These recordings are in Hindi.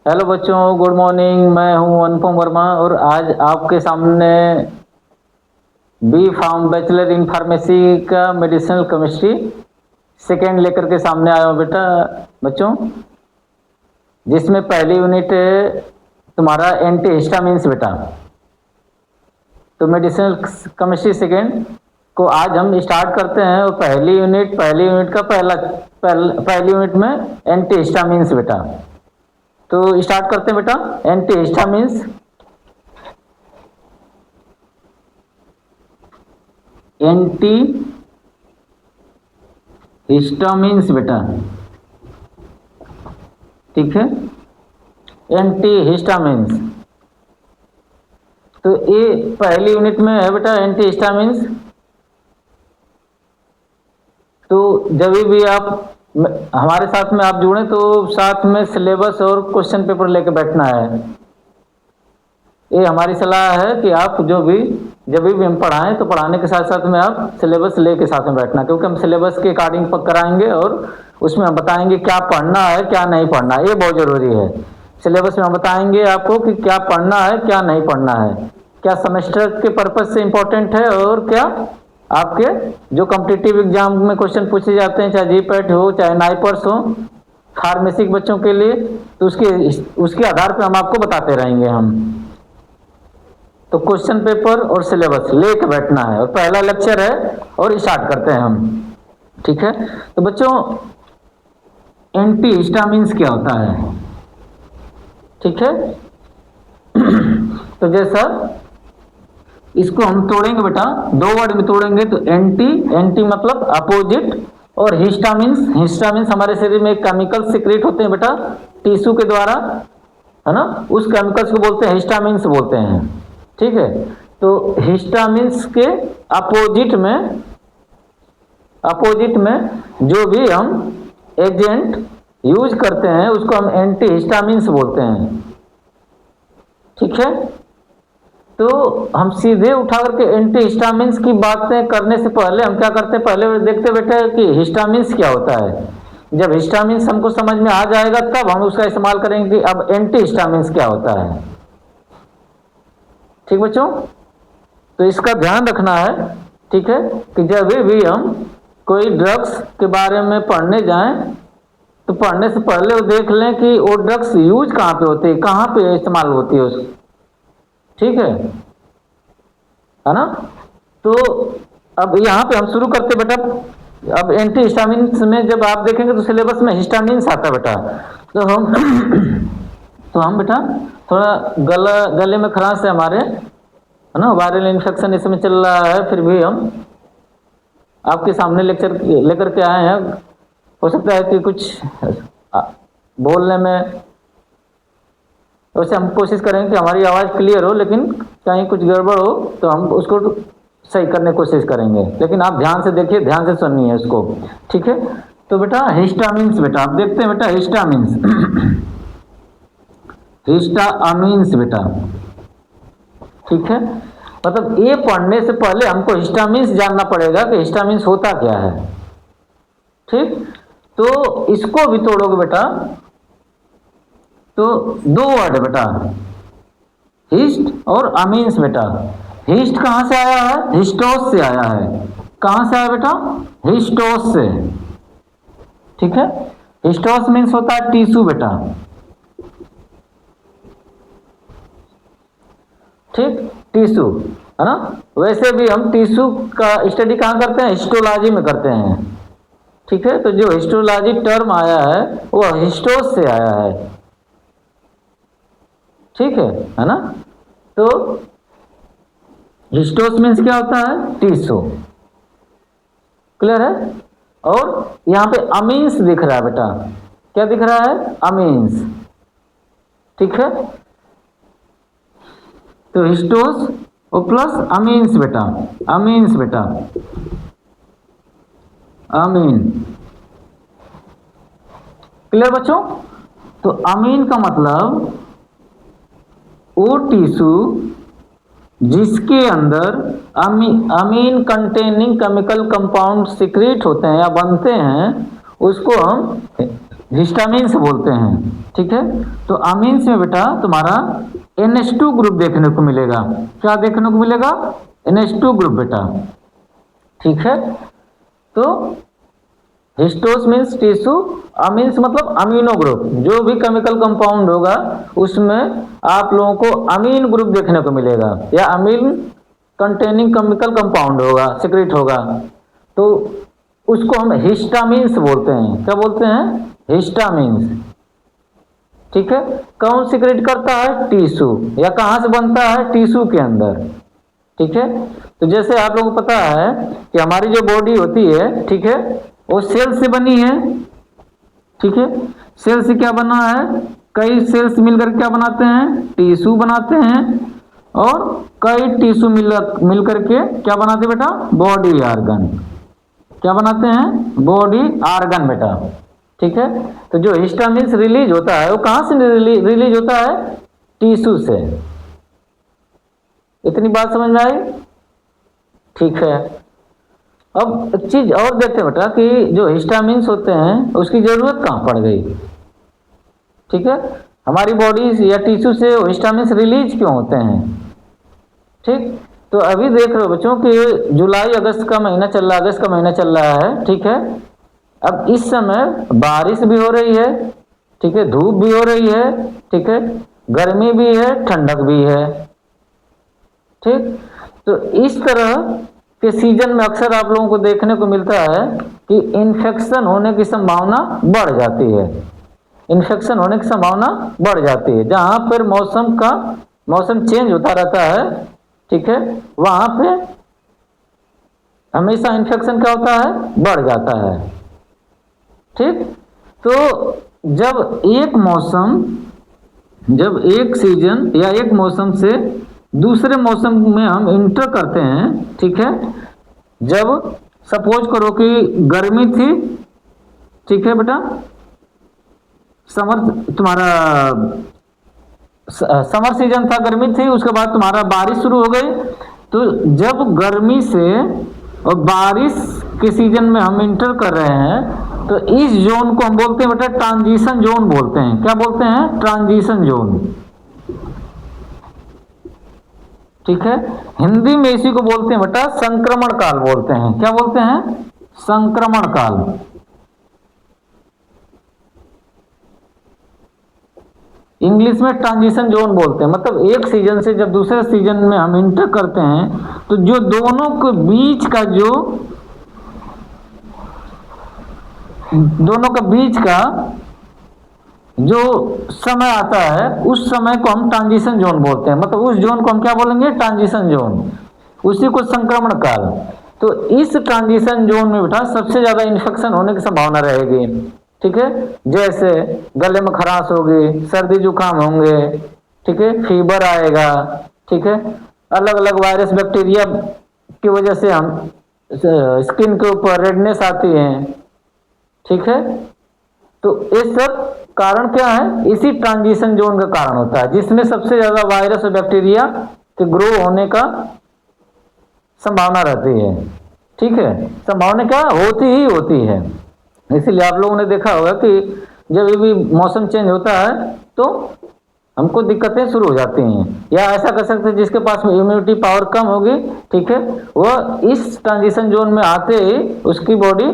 हेलो बच्चों, गुड मॉर्निंग। मैं हूं अनुपम वर्मा और आज आपके सामने B pharm bachelor in pharmacy का मेडिसिनल केमिस्ट्री सेकेंड लेकर के सामने आया हूं बेटा बच्चों, जिसमें पहली यूनिट तुम्हारा एंटी हिस्टामिन्स बेटा। तो मेडिसिनल केमिस्ट्री सेकेंड को आज हम स्टार्ट करते हैं और पहली यूनिट का पहली यूनिट में एंटी हिस्टामिन्स बेटा। तो स्टार्ट करते हैं बेटा। एंटी हिस्टामिन्स बेटा, ठीक है। एंटी हिस्टामिन्स तो ये पहली यूनिट में है बेटा एंटी हिस्टामिन्स। तो जब भी आप हमारे साथ में आप जुड़े तो साथ में सिलेबस और क्वेश्चन पेपर लेके बैठना है। ये हमारी सलाह है कि आप जब भी हम पढ़ाएं तो पढ़ाने के साथ साथ में आप सिलेबस लेके साथ में बैठना, क्योंकि हम सिलेबस के अकॉर्डिंग कराएंगे और उसमें हम बताएंगे क्या पढ़ना है क्या नहीं पढ़ना है। ये बहुत ज़रूरी है। सिलेबस में हम बताएंगे आपको कि क्या पढ़ना है क्या नहीं पढ़ना है, क्या सेमेस्टर के पर्पज से इम्पोर्टेंट है और क्या आपके जो कॉम्पिटिटिव एग्जाम में क्वेश्चन पूछे जाते हैं, चाहे जीपैट हो चाहे नाइपर्स हो फार्मेसी के बच्चों के लिए, तो उसके आधार पर हम आपको बताते रहेंगे हम। तो क्वेश्चन पेपर और सिलेबस लेके बैठना है और पहला लेक्चर है और स्टार्ट करते हैं हम, ठीक है। तो बच्चों एंटी हिस्टामिन्स क्या होता है, ठीक है। तो जैसा इसको हम तोड़ेंगे बेटा, दो वर्ड में तोड़ेंगे। तो एंटी मतलब अपोजिट और हिस्टामिन्स हमारे शरीर में केमिकल सिक्रेट होते हैं बेटा टिश्यू के द्वारा, है ना। उस केमिकल्स को बोलते हैं हिस्टामिन्स बोलते हैं, ठीक है। तो हिस्टामिन्स के अपोजिट में जो भी हम एजेंट यूज करते हैं उसको हम एंटी हिस्टामिन्स बोलते हैं, ठीक है। तो हम सीधे उठा करके एंटी हिस्टामिन्स की बातें करने से पहले हम क्या करते हैं, पहले देखते बेटे कि हिस्टामिन्स क्या होता है। जब हिस्टामिन्स हमको समझ में आ जाएगा तब हम उसका इस्तेमाल करेंगे कि अब एंटी हिस्टामिन्स क्या होता है, ठीक बच्चों। तो इसका ध्यान रखना है, ठीक है, कि जब भी हम कोई ड्रग्स के बारे में पढ़ने जाएं तो पढ़ने से पहले वो देख लें कि वो ड्रग्स यूज कहाँ पे होती है, कहाँ पे इस्तेमाल होती है उसकी, ठीक है ना। तो अब यहाँ पे हम शुरू करते बेटा। अब एंटी हिस्टामिन्स में जब आप देखेंगे तो सिलेबस में हिस्टामिन्स आता बेटा। तो हम बेटा थोड़ा गले में खराश है हमारे, है ना, वायरल इन्फेक्शन इस समय चल रहा है, फिर भी हम आपके सामने लेक्चर लेकर के आए हैं। हो सकता है कि कुछ बोलने में, वैसे हम कोशिश करेंगे कि हमारी आवाज़ क्लियर हो, लेकिन कहीं कुछ गड़बड़ हो तो हम उसको सही करने की कोशिश करेंगे। लेकिन आप ध्यान से देखिए, ध्यान से सुनिए इसको, ठीक है। तो बेटा हिस्टामिन्स बेटा आप देखते हैं बेटा हिस्टामिन्स बेटा, ठीक है। मतलब ये पढ़ने से पहले हमको हिस्टामिन्स जानना पड़ेगा कि हिस्टामिन्स होता क्या है, ठीक। तो इसको भी तोड़ोगे बेटा तो दो वर्ड है बेटा, हिस्ट और अमीन्स बेटा। हिस्ट कहां से आया है, हिस्टोस से आया है। कहां से आया बेटा, हिस्टोस से, ठीक है। हिस्टोस मीन्स होता है टिश्यू बेटा, ठीक, टिश्यू, है ना। वैसे भी हम टिश्यू का स्टडी कहां करते हैं, हिस्टोलॉजी में करते हैं, ठीक है। तो जो हिस्टोलॉजी टर्म आया है वो हिस्टोस से आया है, ठीक है ना। तो हिस्टोस मीन्स क्या होता है, टिश्यू, क्लियर है। और यहां पे अमीन्स दिख रहा है बेटा, क्या दिख रहा है, अमीन्स, ठीक है। तो हिस्टोस और प्लस अमीन्स बेटा, अमीन्स बेटा, अमीन, क्लियर बच्चों। तो अमीन का मतलब वो टिश्यू जिसके अंदर अमीन कंटेनिंग केमिकल कंपाउंड सिक्रेट होते हैं या बनते हैं उसको हम हिस्टामिन से बोलते हैं। ठीक है, तो अमीन्स में बेटा तुम्हारा NH2 ग्रुप देखने को मिलेगा। क्या देखने को मिलेगा? NH2 ग्रुप बेटा। ठीक है, तो हिस्टोस मीन्स टिश्यू, अमीन्स मतलब अमीनो ग्रुप। जो भी केमिकल कंपाउंड होगा उसमें आप लोगों को अमीन ग्रुप देखने को मिलेगा, या अमीन कंटेनिंग केमिकल कंपाउंड होगा, सिक्रेट होगा, तो उसको हम हिस्टामिन्स बोलते हैं। क्या बोलते हैं? हिस्टामिन्स। ठीक है, कौन सिक्रेट करता है? टिश्यू। या कहाँ से बनता है? टिश्यू के अंदर। ठीक है, तो जैसे आप लोगों को पता है कि हमारी जो बॉडी होती है, ठीक है, वो सेल से बनी है। ठीक है, सेल से क्या बना है? कई सेल्स मिलकर क्या बनाते हैं? टिश्यू बनाते हैं। और कई टिश्यू मिलकर के क्या बनाते बेटा? Body organ. क्या बनाते हैं? बॉडी आर्गन बेटा। ठीक है, तो जो हिस्टामिन्स रिलीज होता है वो कहाँ से रिलीज होता है? टिश्यू से। इतनी बात समझ में आई? ठीक है, अब एक चीज और देखते हैं बेटा कि जो हिस्टामिन्स होते हैं उसकी जरूरत कहाँ पड़ गई। ठीक है, हमारी बॉडी या टिश्यू से हिस्टामिन्स रिलीज क्यों होते हैं? ठीक, तो अभी देख रहे हो बच्चों कि जुलाई अगस्त का महीना चल रहा है, अगस्त का महीना चल रहा है। ठीक है, अब इस समय बारिश भी हो रही है, ठीक है, धूप भी हो रही है, ठीक है, गर्मी भी है, ठंडक भी है। ठीक, तो इस तरह के सीजन में अक्सर आप लोगों को देखने को मिलता है कि इन्फेक्शन होने की संभावना बढ़ जाती है। इन्फेक्शन होने की संभावना बढ़ जाती है। जहां पर मौसम चेंज होता रहता है, ठीक है, वहां पे हमेशा इन्फेक्शन क्या होता है? बढ़ जाता है। ठीक, तो जब एक सीजन या एक मौसम से दूसरे मौसम में हम इंटर करते हैं, ठीक है, जब सपोज करो कि गर्मी थी, ठीक है बेटा, समर सीजन था, गर्मी थी, उसके बाद तुम्हारा बारिश शुरू हो गई। तो जब गर्मी से और बारिश के सीजन में हम इंटर कर रहे हैं तो इस जोन को हम बोलते हैं बेटा ट्रांजिशन जोन बोलते हैं। क्या बोलते हैं? Transition zone. ठीक है, हिंदी में इसी को बोलते हैं बेटा संक्रमण काल बोलते हैं। क्या बोलते हैं? संक्रमण काल। इंग्लिश में ट्रांजिशन जोन बोलते हैं। मतलब एक सीजन से जब दूसरे सीजन में हम इंटर करते हैं तो जो दोनों के बीच का जो समय आता है उस समय को हम ट्रांजिशन जोन बोलते हैं। मतलब उस जोन को हम क्या बोलेंगे? Transition zone. उसी को संक्रमण काल। तो इस ट्रांजिशन जोन में बेटा सबसे ज्यादा इन्फेक्शन होने की संभावना रहेगी। ठीक है, जैसे गले में खराश होगी, सर्दी जुकाम होंगे, ठीक है, फीवर आएगा, ठीक है, अलग अलग वायरस बैक्टीरिया की वजह से हम स्किन के ऊपर रेडनेस आती है। ठीक है, तो ये सब कारण क्या है? इसी ट्रांजिशन जोन का कारण होता है, जिसमें सबसे ज्यादा वायरस और बैक्टीरिया के ग्रो होने का संभावना रहती है। ठीक है, संभावना क्या होती ही होती है। इसीलिए आप लोगों ने देखा होगा कि जब भी मौसम चेंज होता है तो हमको दिक्कतें शुरू हो जाती हैं, या ऐसा कर सकते हैं जिसके पास में इम्यूनिटी पावर कम होगी, ठीक है, वह इस ट्रांजिशन जोन में आते ही उसकी बॉडी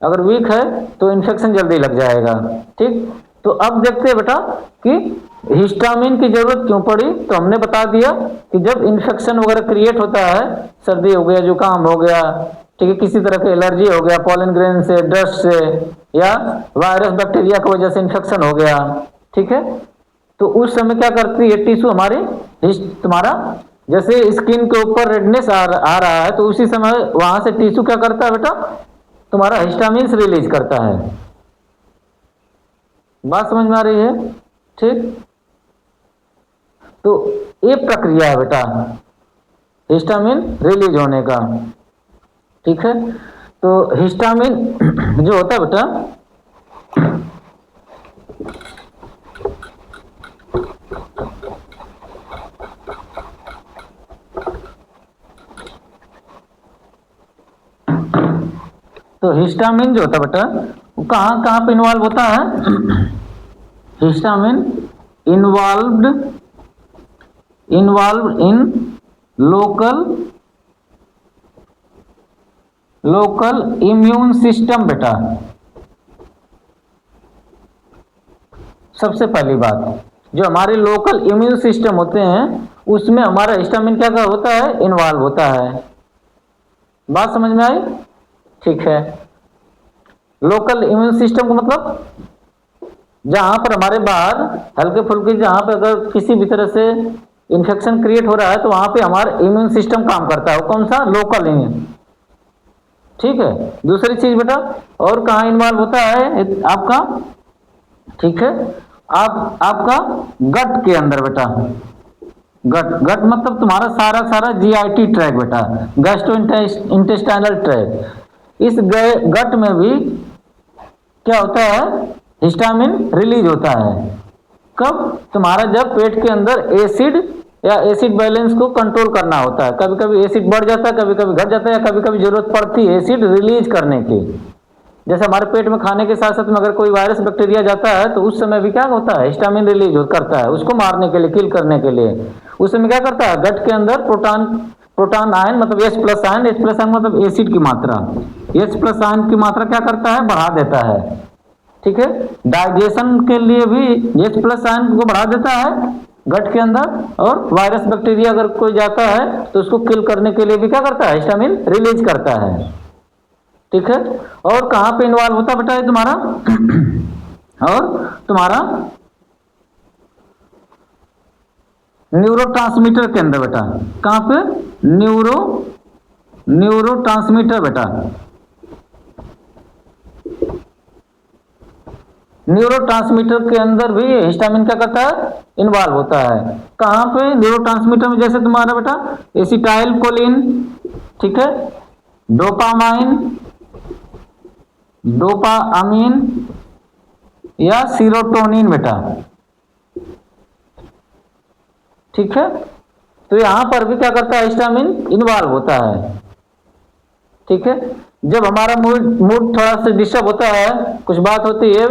अगर वीक है तो इन्फेक्शन जल्दी लग जाएगा। ठीक, तो अब देखते हैं बेटा कि हिस्टामिन की जरूरत क्यों पड़ी। तो हमने बता दिया कि जब इन्फेक्शन वगैरह क्रिएट होता है, सर्दी हो गया, जुकाम हो गया, ठीक है, किसी तरह की एलर्जी हो गया पॉलन ग्रेन से, डस्ट से, या वायरस बैक्टीरिया की वजह से इन्फेक्शन हो गया, ठीक है, तो उस समय क्या करती है टिश्यू हमारी, तुम्हारा जैसे स्किन के ऊपर रेडनेस आ रहा है तो उसी समय वहां से टिश्यू क्या करता है बेटा? तुम्हारा हिस्टामिन रिलीज करता है। बात समझ में आ रही है? ठीक, तो ये प्रक्रिया है बेटा हिस्टामिन रिलीज होने का। ठीक है, तो हिस्टामिन जो होता है बेटा तो हिस्टामिन जो होता है बेटा वो कहाँ कहाँ पे इन्वॉल्व होता है? Histamine involve in local immune system बेटा। सबसे पहली बात, जो हमारे लोकल इम्यून सिस्टम होते हैं उसमें हमारा हिस्टामिन क्या क्या होता है? इन्वॉल्व होता है। बात समझ में आई? ठीक है। लोकल इम्यून सिस्टम का मतलब जहां पर हमारे बाहर हल्के फुल्के, जहां पर अगर किसी भी तरह से इन्फेक्शन क्रिएट हो रहा है तो वहां पे हमारा इम्यून सिस्टम काम करता है। वो कौन सा? Local immune. ठीक है। दूसरी चीज बेटा, और कहाँ इन्वॉल्व होता है आपका? ठीक है, आपका गट के अंदर बेटा। गट मतलब तुम्हारा सारा जीआईटी ट्रैक बेटा, गैस्ट्रो इंटेस्टाइनल ट्रैक। इस गट में भी क्या होता है? हिस्टामिन रिलीज होता है। कब? तुम्हारा जब पेट के अंदर एसिड या एसिड बैलेंस को कंट्रोल करना होता है। कभी कभी एसिड बढ़ जाता है, कभी कभी घट जाता है, या कभी कभी जरूरत पड़ती है एसिड रिलीज करने की। जैसे हमारे पेट में खाने के साथ साथ में अगर कोई वायरस बैक्टीरिया जाता है तो उस समय भी क्या होता है? हिस्टामिन रिलीज करता है, उसको मारने के लिए, किल करने के लिए। उस समय क्या करता है? गट के अंदर प्रोटॉन आयन मतलब H+ आयन, H+ आयन मतलब एसिड की मात्रा, H+ आयन की मात्रा क्या करता है? बढ़ा देता है। ठीक है। डाइजेशन के लिए भी H+ आयन को बढ़ा देता है गट के अंदर, और वायरस बैक्टीरिया अगर कोई जाता है तो उसको किल करने के लिए भी क्या करता है? हिस्टामिन रिलीज करता है। ठीक है। और कहां पे इन्वॉल्व होता है बेटा ये तुम्हारा? और तुम्हारा न्यूरोट्रांसमीटर के अंदर बेटा। कहां पे? न्यूरोट्रांसमीटर बेटा। न्यूरोट्रांसमीटर के अंदर भी हिस्टामिन क्या करता है? इन्वॉल्व होता है। कहां पे? न्यूरोट्रांसमीटर में जैसे तुम्हारा बेटा एसिटाइल कोलिन, ठीक है, डोपामाइन, डोपामीन या सीरोटोनिन बेटा। ठीक है। तो यहां पर भी क्या करता है? हिस्टामिन इन्वॉल्व होता है। ठीक है। जब हमारा मूड थोड़ा सा डिस्टर्ब होता है, कुछ बात होती है,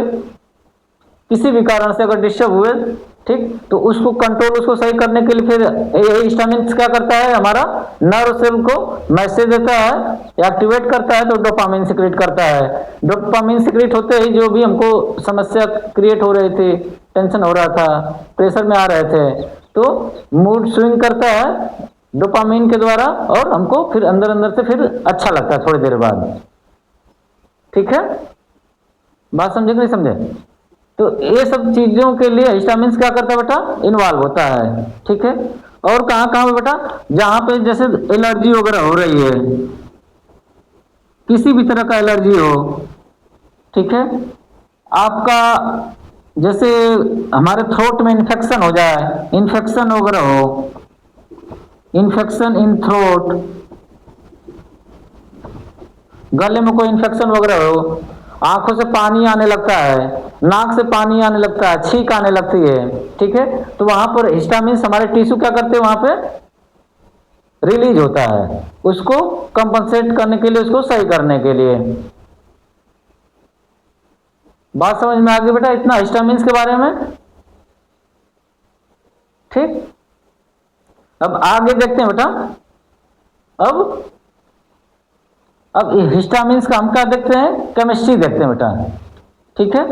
किसी भी कारण से अगर डिस्टर्ब हुए, ठीक, तो उसको कंट्रोल, उसको सही करने के लिए फिर हिस्टामिन क्या करता है? हमारा नर्व सेल को मैसेज देता है, एक्टिवेट करता है, तो डोपामिन सिक्रेट करता है। डोपामिन सिक्रेट होते ही जो भी हमको समस्या क्रिएट हो रही थी, टेंशन हो रहा था, प्रेशर में आ रहे थे, तो मूड स्विंग करता है डोपामिन के द्वारा, और हमको फिर अंदर अंदर से फिर अच्छा लगता है थोड़ी देर बाद। ठीक है। बात समझे कि नहीं समझे? तो ये सब चीजों के लिए हिस्टामिन क्या करता है बेटा? इन्वॉल्व होता है। ठीक है। और कहां कहां पे बेटा? जहां पे जैसे एलर्जी वगैरह हो रही है, किसी भी तरह का एलर्जी हो, ठीक है, आपका जैसे हमारे थ्रोट में इन्फेक्शन हो जाए, इन्फेक्शन वगैरह हो, इन्फेक्शन इन थ्रोट, गले में कोई इन्फेक्शन वगैरह हो, आंखों से पानी आने लगता है, नाक से पानी आने लगता है, छींक आने लगती है, ठीक है, तो वहां पर हिस्टामिन हमारे टिश्यू क्या करते हैं? वहां पे रिलीज होता है, उसको कंपनसेट करने के लिए, उसको सही करने के लिए। बात समझ में आ गई बेटा इतना हिस्टामिन के बारे में? ठीक। अब आगे देखते हैं बेटा। अब हिस्टामिन का हम क्या देखते हैं? केमिस्ट्री देखते हैं बेटा। ठीक है।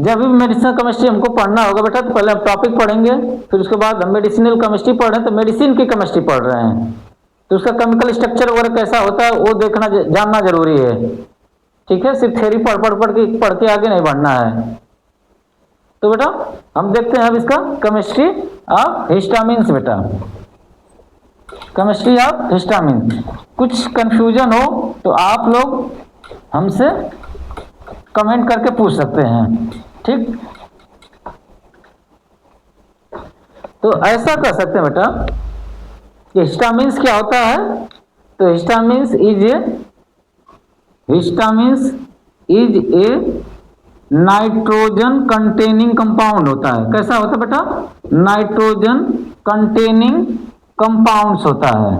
जब भी मेडिसिनल केमिस्ट्री हमको पढ़ना होगा बेटा, तो पहले हम टॉपिक पढ़ेंगे, फिर उसके बाद हम मेडिसिनल केमिस्ट्री पढ़ रहे हैं, तो मेडिसिन की केमिस्ट्री पढ़ रहे हैं, तो उसका केमिकल स्ट्रक्चर वगैरह कैसा होता है वो देखना, जानना जरूरी है। ठीक है। सिर्फ थ्योरी पढ़ के आगे नहीं बढ़ना है। तो बेटा हम देखते हैं अब इसका केमिस्ट्री ऑफ हिस्टामिन बेटा, केमिस्ट्री ऑफ हिस्टामिन। कुछ कंफ्यूजन हो तो आप लोग हमसे कमेंट करके पूछ सकते हैं। ठीक। तो ऐसा कर सकते हैं बेटा कि हिस्टामिन क्या होता है? तो histamine is A nitrogen containing compound होता है। कैसा होता है बेटा? नाइट्रोजन कंटेनिंग कंपाउंड्स होता है।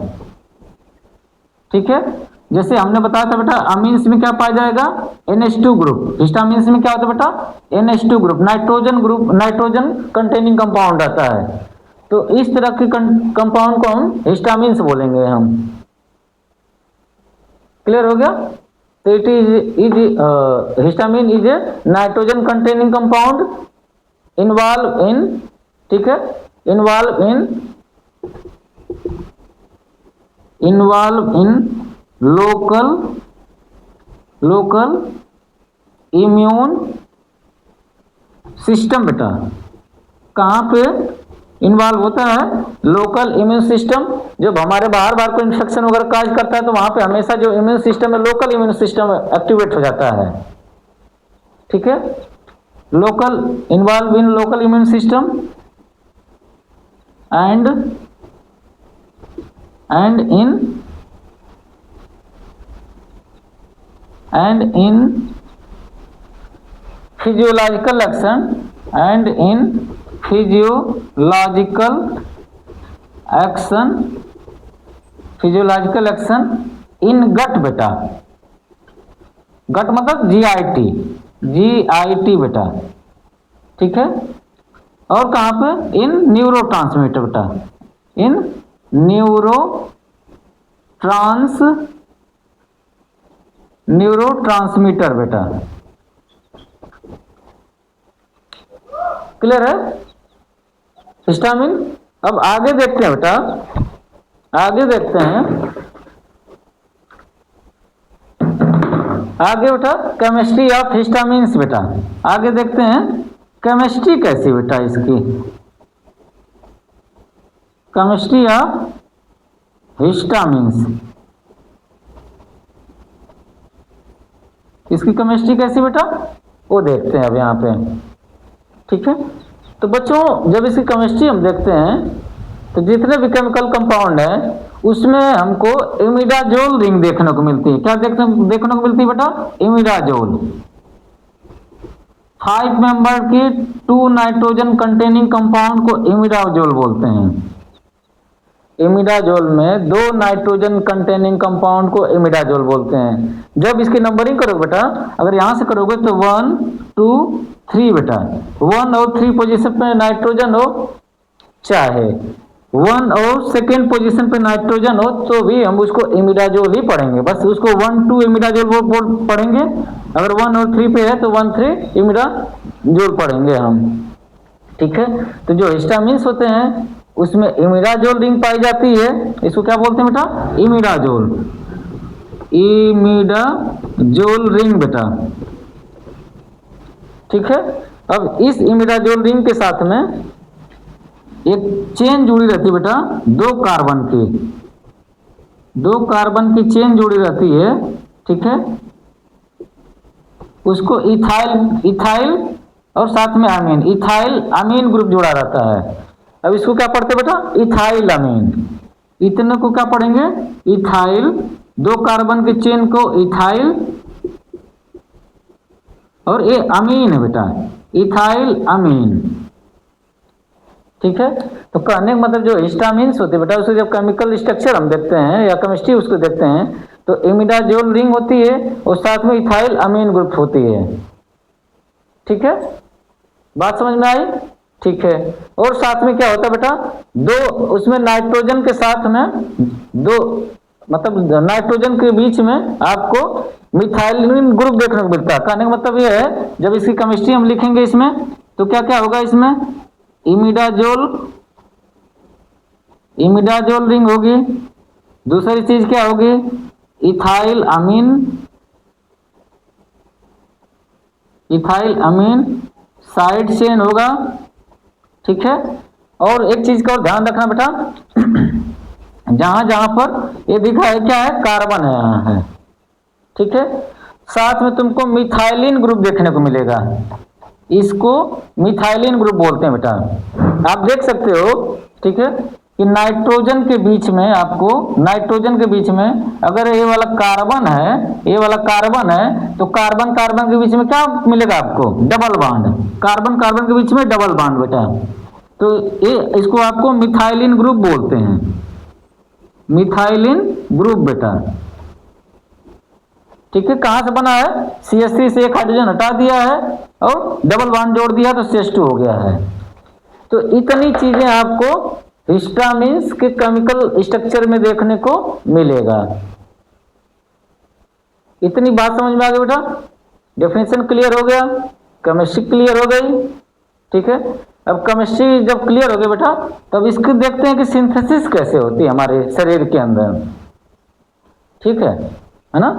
ठीक है। जैसे हमने बताया था बेटा अमीन्स में क्या पाया जाएगा, NH2 ग्रुप। हिस्टामिन्स में क्या होता है बेटा, NH2 group, nitrogen group, nitrogen containing compound आता है। तो इस तरह के कंपाउंड को हम हिस्टामिन्स बोलेंगे हम। क्लियर हो गया। तो it is histamine is A nitrogen containing compound involve in, ठीक है, involve in local immune system. बेटा कहाँ पे इन्वॉल्व होता है, लोकल इम्यून सिस्टम। जब हमारे बाहर कोई इन्फेक्शन वगैरह काज करता है तो वहां पे हमेशा जो इम्यून सिस्टम है, लोकल इम्यून सिस्टम एक्टिवेट हो जाता है। ठीक है, local involve in local immune system and in physiological action in gut। बेटा गट मतलब GIT बेटा, ठीक है। और कहाँ पे, इन न्यूरोट्रांसमीटर बेटा, इन न्यूरोट्रांसमीटर बेटा। क्लियर है हिस्टामिन। अब आगे देखते हैं बेटा, आगे देखते हैं, आगे बेटा केमिस्ट्री ऑफ हिस्टामिन्स बेटा। आगे देखते हैं केमिस्ट्री कैसी बेटा इसकी, केमिस्ट्री ऑफ हिस्टामिन्स, इसकी केमिस्ट्री कैसी बेटा वो देखते हैं अब यहाँ पे। ठीक है, तो बच्चों जब इसकी केमिस्ट्री हम देखते हैं तो जितने भी केमिकल कंपाउंड है उसमें हमको इमिडाजोल रिंग देखने को मिलती है। क्या देखने को मिलती है बेटा, इमिडाजोल। 5 मेंबर की 2 नाइट्रोजन कंटेनिंग कंपाउंड को इमिडाजोल बोलते हैं। इमिडाजोल में 2 नाइट्रोजन कंटेनिंग कंपाउंड को इमिडाजोल बोलते हैं। जब इसकी नंबरिंग करोगे बेटा, अगर यहां से करोगे तो 1 2 3 बेटा, 1 और 3 पोजीशन पे नाइट्रोजन हो, चाहे 1 और सेकेंड पोजीशन पे नाइट्रोजन हो तो भी हम उसको इमिडाजोल ही पढ़ेंगे। बस उसको 1 2 इमिडाजोल पढ़ेंगे। अगर 1 और 3 पे है तो 1 3 इमिडाजोल पढ़ेंगे हम। ठीक है, तो जो हिस्टामिन्स होते हैं उसमें इमिडाजोल रिंग पाई जाती है। इसको क्या बोलते हैं बेटा, इमिडाजोल, इमिडाजोल रिंग बेटा। ठीक है, अब इस इमिडाजोल रिंग के साथ में एक चेन जुड़ी रहती है बेटा, 2 कार्बन की चेन जुड़ी रहती है। ठीक है, उसको इथाइल और साथ में अमीन, इथाइल अमीन ग्रुप जुड़ा रहता है। अब इसको क्या पढ़ते बेटा, इथाइल अमीन। इतने को क्या पढ़ेंगे, इथाइल, 2 कार्बन के चेन को इथाइल, और ये अमीन है बेटा, इथाइल अमीन। ठीक है, तो कहने का मतलब जो हिस्टामिन्स होते हैं बेटा उसको जब केमिकल स्ट्रक्चर हम देखते हैं या केमिस्ट्री उसको देखते हैं तो इमिडाजोल रिंग होती है और साथ में इथाइल अमीन ग्रुप होती है। ठीक है, बात समझ में आई। ठीक है, और साथ में क्या होता है बेटा, 2 उसमें नाइट्रोजन के साथ में 2 मतलब नाइट्रोजन के बीच में आपको मिथाइलिन ग्रुप देखने को मिलता है। कहने का मतलब यह है जब इसकी केमिस्ट्री हम लिखेंगे इसमें तो क्या क्या होगा, इसमें इमिडाजोल रिंग होगी। दूसरी चीज क्या होगी, इथाइल अमीन साइड चेन होगा। ठीक है, और एक चीज का और ध्यान रखना बेटा, जहां जहां पर ये दिखा है क्या है, कार्बन है यहाँ है। ठीक है, साथ में तुमको मिथाइलिन ग्रुप देखने को मिलेगा, इसको मिथाइलिन ग्रुप बोलते हैं बेटा। आप देख सकते हो ठीक है कि नाइट्रोजन के बीच में आपको, नाइट्रोजन के बीच में अगर ये वाला कार्बन है तो कार्बन कार्बन के बीच में क्या मिलेगा आपको, डबल बॉन्ड। कार्बन कार्बन के बीच में डबल बॉन्ड बेटा, तो ये इसको आपको मिथाइलिन ग्रुप बोलते हैं, मिथाइलिन ग्रुप बेटा। ठीक है, कहाँ से बना है, CH3 से एक हाइड्रोजन हटा दिया है और डबल बॉन्ड जोड़ दिया तो CH2 हो गया है। तो इतनी चीजें आपको हिस्टामिन्स के केमिकल स्ट्रक्चर में देखने को मिलेगा। इतनी बात समझ में आ गई बेटा? डेफिनेशन क्लियर हो गया, केमिस्ट्री क्लियर हो गई, ठीक है। अब केमिस्ट्री जब क्लियर हो गई बेटा, तब इसको देखते हैं कि सिंथेसिस कैसे होती है हमारे शरीर के अंदर, ठीक है ना।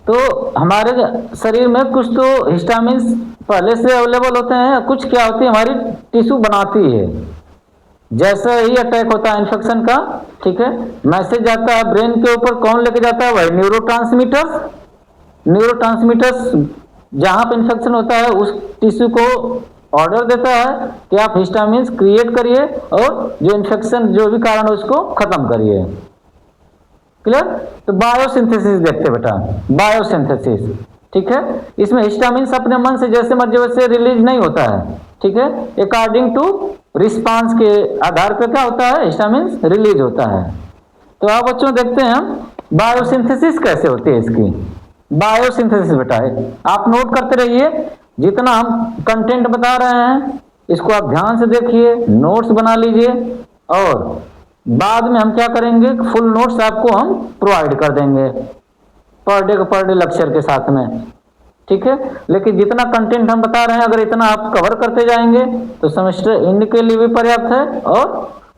तो हमारे शरीर में कुछ तो हिस्टामिन्स पहले से अवेलेबल होते हैं, कुछ क्या होती है हमारी टिश्यू बनाती है। जैसे ही अटैक होता है इन्फेक्शन का, ठीक है, मैसेज आता है ब्रेन के ऊपर, कौन लेके जाता है, वही न्यूरोट्रांसमीटर्स। न्यूरोट्रांसमीटर्स जहां पर इन्फेक्शन होता है उस टिश्यू को ऑर्डर देता है कि आप हिस्टामिन्स क्रिएट करिए और जो इन्फेक्शन जो भी कारण है उसको खत्म करिए। क्लियर? तो बायोसिंथेसिस देखते बेटा, बायोसिंथेसिस, ठीक है। इसमें हिस्टामिन्स अपने मन से जैसे मर्जी वैसे रिलीज नहीं होता है, ठीक है। अकॉर्डिंग टू रिस्पांस के आधार पर क्या होता है, हिस्टामिन्स रिलीज होता है। तो आप बच्चों देखते हैं हम बायोसिंथेसिस कैसे होती है इसकी। बायोसिंथेसिस बेटा आप नोट करते रहिए, जितना हम कंटेंट बता रहे हैं इसको आप ध्यान से देखिए, नोट्स बना लीजिए और बाद में हम क्या करेंगे, फुल नोट्स आपको हम प्रोवाइड कर देंगे पर डे लेक्चर के साथ में, ठीक है। लेकिन जितना कंटेंट हम बता रहे हैं अगर इतना आप कवर करते जाएंगे तो सेमेस्टर एंड के लिए भी पर्याप्त है और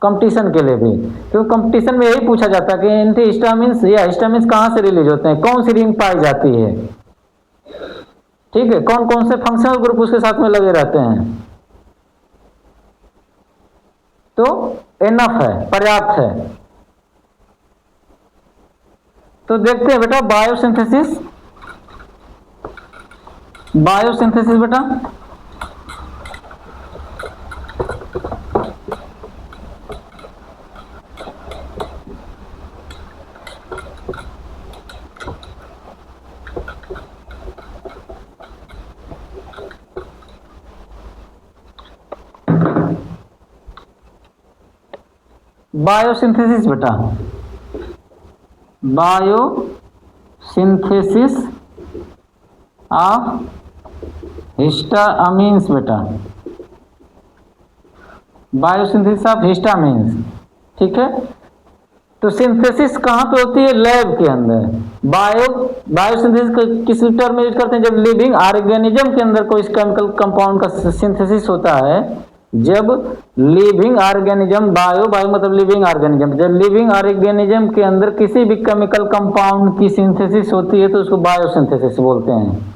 कंपटीशन के लिए भी, क्योंकि कंपटीशन में यही पूछा जाता है कि एंटी हिस्टामिन्स या हिस्टामिन्स कहाँ से रिलीज होते हैं, कौन सी रिंग पाई जाती है, ठीक है, कौन कौन से फंक्शनल ग्रुप उसके साथ में लगे रहते हैं। तो इनफ है, पर्याप्त है। तो देखते हैं बेटा बायोसिंथेसिस। बायोसिंथेसिस बेटा बायोसिंथेसिस बेटा, बायोसिंथेसिस ऑफ हिस्टामिन्स बेटा, बायोसिंथेसिस ऑफ हिस्टामिन्स, ठीक है। तो सिंथेसिस कहाँ पे होती है, लैब के अंदर। बायोसिंथेसिस किस टर्म में यूज करते हैं, जब लिविंग ऑर्गेनिज्म के अंदर कोई केमिकल कंपाउंड का सिंथेसिस होता है, जब लिविंग ऑर्गेनिज्म, बायो मतलब लिविंग ऑर्गेनिज्म, जब लिविंग ऑर्गेनिज्म के अंदर किसी भी केमिकल कंपाउंड की सिंथेसिस होती है तो उसको बायोसिंथेसिस बोलते हैं।